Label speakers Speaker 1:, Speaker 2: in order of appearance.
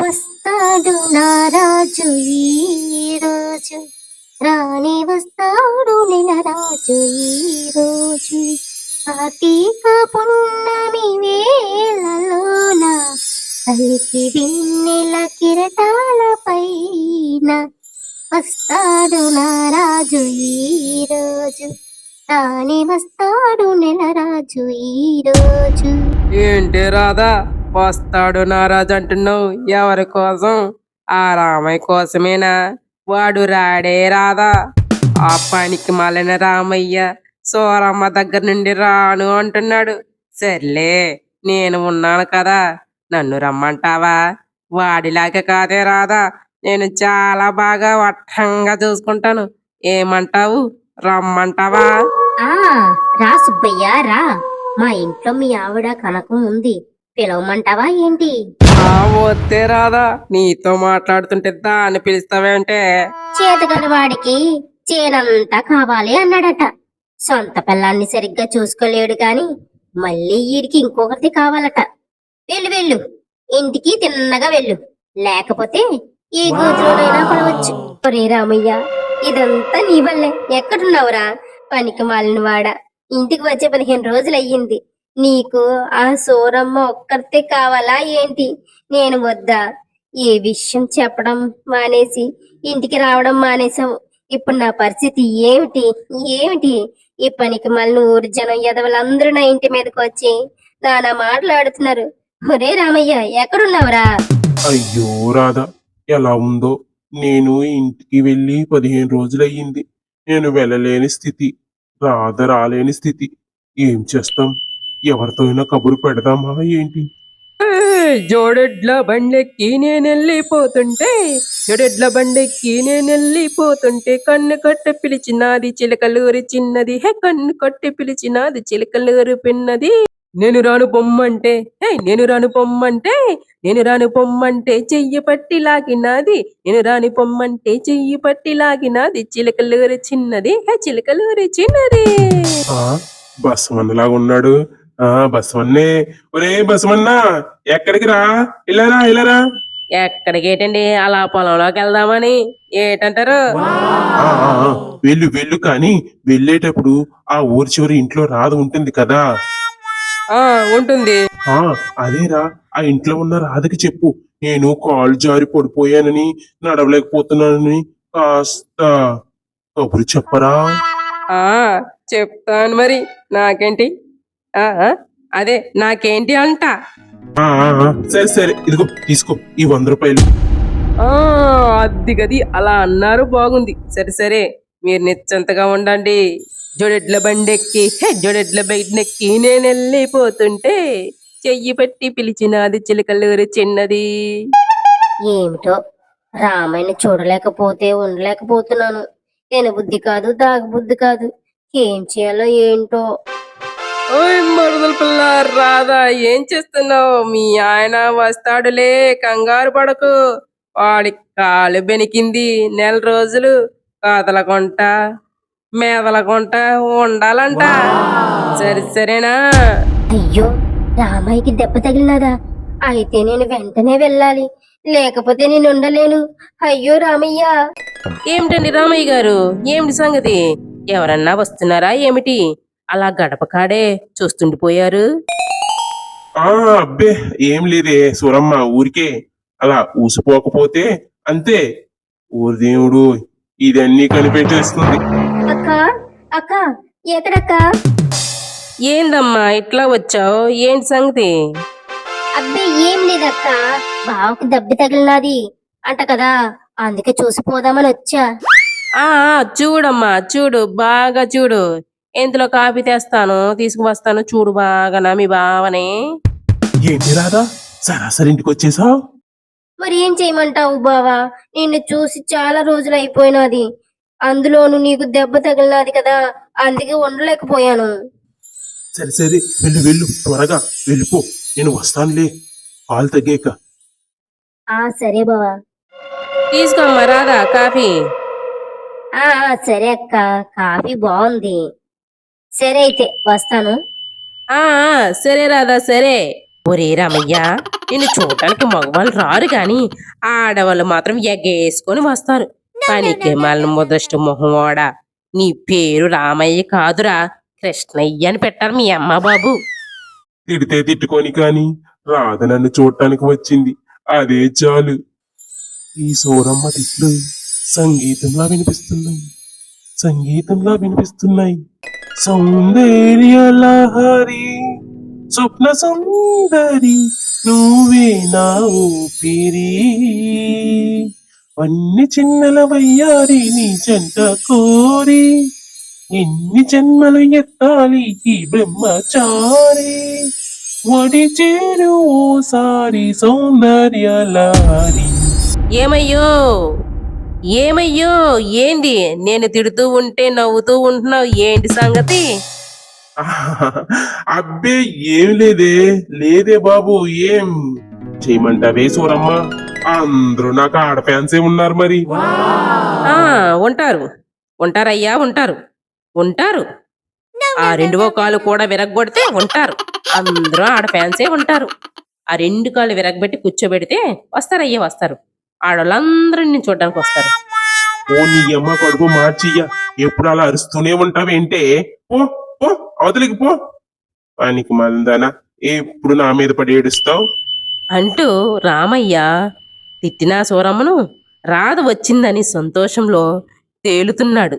Speaker 1: వస్తాడు నారాజు ఈరోజు, రాని వస్తాడు నెలరాజు ఈరోజు. కార్తీక పున్నమి వేళలోన కలికి వెన్నెల కిరటాల పైన వస్తాడు నారాజు ఈరోజు, రాని వస్తాడు నెలరాజు ఈరోజు.
Speaker 2: ఏంటి రాధా, వస్తాడు నారాజు అంటున్నావు? ఎవరి కోసం? ఆ రామయ్య కోసమేనా? వాడు రాడే రాధా. ఆ పనికి మాలిన రామయ్య సోరమ్మ దగ్గర నుండి రాను అంటున్నాడు. సర్లే, నేను ఉన్నాను కదా, నన్ను రమ్మంటావా? వాడిలాగా కాదే రాధా, నేను చాలా బాగా వట్టంగా చూసుకుంటాను. ఏమంటావు? రమ్మంటావా?
Speaker 1: ఆ రా సుబ్బయ్య రా, మా ఇంట్లో మీ ఆవిడ కనకం ఉంది, పిలవమంటావా ఏంటి?
Speaker 2: వద్దే రాధా, నీతో మాట్లాడుతుంటే దాన్ని పిలుస్తావేంటే?
Speaker 1: చేతగల వాడికి చేనంతా కావాలి అన్నాడట. సొంత పిల్లాన్ని సరిగ్గా చూసుకోలేడు గాని మళ్ళీ వీడికి ఇంకొకటి కావాలట. వెళ్ళు వెళ్ళు, ఇంటికి తిన్నగా వెళ్ళు, లేకపోతే ఏ గోతులోనైనా పడవచ్చు. ఒరే రామయ్య, ఇదంతా నీ వల్లే. ఎక్కడున్నావురా పనికి మాలిన వాడ? ఇంటికి వచ్చే 15 రోజులయ్యింది. నీకు ఆ సోరమ్మ ఒక్కరితే కావాలా ఏంటి? నేను వద్దా? ఏ విషయం చెప్పడం మానేసి ఇంటికి రావడం మానేసావు. ఇప్పుడు నా పరిస్థితి ఏమిటి ఏమిటి? ఈ పనికి మళ్ళీ ఊరు జనం ఎదవలందరూ నా ఇంటి మీదకి వచ్చి నానా మాట్లాడుతున్నారు. ఒరే రామయ్య, ఎక్కడున్నావురా?
Speaker 3: అయ్యో రాధా, ఎలా ఉందో. నేను ఇంటికి వెళ్ళి 15 రోజులయ్యింది. నేను వెళ్ళలేని స్థితి, రాధ రాలేని స్థితి. ఏం చేస్తాం? ఎవరితో అయినా కబురు పెడదామా ఏంటి?
Speaker 2: జోడెడ్ల బండెక్కి నేనెళ్ళిపోతుంటే, జోడెడ్ల బండెక్కి నేనెళ్ళిపోతుంటే, కన్ను కొట్టి పిలిచినాది చిలకలూరి చిన్నది. హే, కన్ను కొట్టి పిలిచినాది చిలకలూరి పిన్నది. నేను రాను పొమ్మంటే, హే నేను రాను పొమ్మంటే, నేను రాను పొమ్మంటే చెయ్యి పట్టి లాగినాది. నేను రాని పొమ్మంటే చెయ్యి పట్టి లాగినాది చిలకలూరి చిన్నది. హే, చిలకలూరి చిన్నది.
Speaker 3: ఆ బసవన్నలాగా ఉన్నాడు. బసవన్నే. ఒరే బసవన్న, ఎక్కడికి రా? ఇలారా ఇలారా.
Speaker 2: ఎక్కడికేటండి, అలా పొలంలోకి వెళ్దామని. ఏటంటారు?
Speaker 3: వెళ్ళు వెళ్ళు, కానీ వెళ్ళేటప్పుడు ఆ ఊరి చివరి ఇంట్లో రాధ ఉంటుంది కదా.
Speaker 2: ఉంటుంది.
Speaker 3: అదేరా, ఆ ఇంట్లో ఉన్న రాధకి చెప్పు, నేను కాలు జారి పడిపోయానని, నడవలేకపోతున్నానని కాస్త కబురు చెప్పరా.
Speaker 2: ఆ చెప్తాను మరి. నాకేంటి? ఆ ఆ, అదే నాకేంటి అంట.
Speaker 3: సరే సరే, ఇదిగో తీసుకో ఈ 100 రూపాయలు.
Speaker 2: అది గది అలా అన్నారు, బాగుంది. సరే సరే, మీరు నిశ్చంతగా ఉండండి. జోడెడ్ల బండెక్కి, హే జోడెడ్ల బండెక్కి నేను వెళ్ళిపోతుంటే చెయ్యి పట్టి పిలిచినది చిలకలూరి చిన్నది.
Speaker 1: ఏమిటో, రామయ్యని చూడలేకపోతే ఉండలేకపోతున్నాను. బుద్ధి కాదు, బుద్ధి కాదు. ఏం చేయాలో ఏంటో.
Speaker 2: ఓయ్ మరుదల పిల్ల రాధా, ఏం చేస్తున్నావు? మీ ఆయన వస్తాడులే, కంగారు పడకు. వాడి కాలు బెనికింది, 1 రోజులు కదలకుంట మెదలకుంట ఉండాలంట. సరే సరేనా?
Speaker 1: అయ్యో, రామయ్యకి దెబ్బ తగిలినదా? అయితే నేను వెంటనే వెళ్ళాలి, లేకపోతే నేను ఉండలేను. అయ్యో రామయ్య.
Speaker 2: ఏమిటండి రామయ్య గారు, ఏమిటి సంగతి? ఎవరన్నా వస్తున్నారా ఏమిటి? అలా గడప కాడే చూస్తుండిపోయారు.
Speaker 3: అబ్బే, ఏం లేదే సూరమ్మ, ఊరికే అలా ఊసిపోకపోతే అంతే. ఊరి దేవుడు ఇదన్నీ కనిపెట్టేస్తుంది.
Speaker 1: అక్క అక్క, ఎక్కడక్క?
Speaker 2: ఏందమ్మా ఇట్లా వచ్చావు? ఏంటి సంగతి?
Speaker 1: అబ్బే ఏం లేదక్క, బావకి దెబ్బ తగిలినది అంట కదా, అందుకే చూసిపోదామని వచ్చా.
Speaker 2: చూడమ్మా చూడు, బాగా చూడు. ఇంతలో కాఫీ తెస్తాను, తీసుకువస్తాను. చూడు బాగా నా మీ బావని.
Speaker 3: ఏంటి రాదా, సరాసరి ఇంటికి వచ్చేసావు?
Speaker 1: మరి ఏం చేయమంటావు బావా? నిన్ను చూసి చాలా రోజులు అయిపోయినది, అందులోను నీకు దెబ్బ తగిలినది కదా, అందుకే ఉండలేకపోయాను.
Speaker 3: సరే సరే, వెళ్ళు వెళ్ళు, త్వరగా వెళ్ళిపో, నేను వస్తానులే కాలు తగ్గాక.
Speaker 1: సరే బావా.
Speaker 2: తీసుకోమ్మా రాదా కాఫీ.
Speaker 1: సరే అక్క, కాఫీ బాగుంది. సరే అయితే వస్తాను.
Speaker 2: సరే రాదా, సరే. ఒరే రామయ్య, నిన్ను చూడటానికి మగవాళ్ళు రారు గాని ఆడవాళ్ళు మాత్రం ఎగేసుకొని వస్తారు. పనికి మాలిన ముదృష్ట మొహమోడా, నీ పేరు రామయ్య కాదురా, కృష్ణయ్య అని పెట్టారు మీ అమ్మ బాబు.
Speaker 3: తిడితే తిట్టుకొని కాని రాధ నన్ను చూడటానికి వచ్చింది, అదే చాలు. ఈ సోరమ్మ తిట్లు సంగీతంలా వినిపిస్తున్నాయి, సంగీతంలా వినిపిస్తున్నాయి. సౌందర్య లహరి స్వప్న సుందరి నువ్వే నా ఊపిరి, అన్ని చిన్నల వయ్యారి నీ జంట కోరి, ఎన్ని జన్మలు ఎత్తాలి ఈ బ్రహ్మచారి, వడి చేరు ఓసారి సౌందర్య లహరి.
Speaker 2: ఏమయ్యో ఏమయ్యో, ఏంది నేను తిడుతూ ఉంటే నవ్వుతూ ఉంటున్నావు, ఏంటి సంగతి?
Speaker 3: అబ్బే ఏం లేదే, లేదే బాబు, ఏం చేయమంటావే సూరమ్మ? అందరూ నాకు ఆడ ఫ్యాన్సే ఉన్నారు మరి.
Speaker 2: ఆ ఉంటారు, ఉంటారయ్యా, ఉంటారు, ఉంటారు. ఆ రెండవ కాలు కూడా విరగ్గొడితే ఉంటారు, అందరూ ఆడ ఫ్యాన్సే ఉంటారు. ఆ రెండు కాళ్ళు విరగబెట్టి కూర్చోబెడితే వస్తారయ్యా, వస్తారు. ఆడవాళ్ళందరూ నిన్ను చూడడానికి వస్తారు.
Speaker 3: ఓ నీ అమ్మ కడుపు మార్చియ్య, ఎప్పుడు అలా అరుస్తూనే ఉంటావేంటే? పో పో, అవతలికి పో. పనికి మందనా, ఎప్పుడు నా మీద పడి ఏడుస్తావు?
Speaker 2: అంటూ రామయ్య తిట్టినా సూరమ్మను రాధ వచ్చిందని సంతోషంలో తేలుతున్నాడు.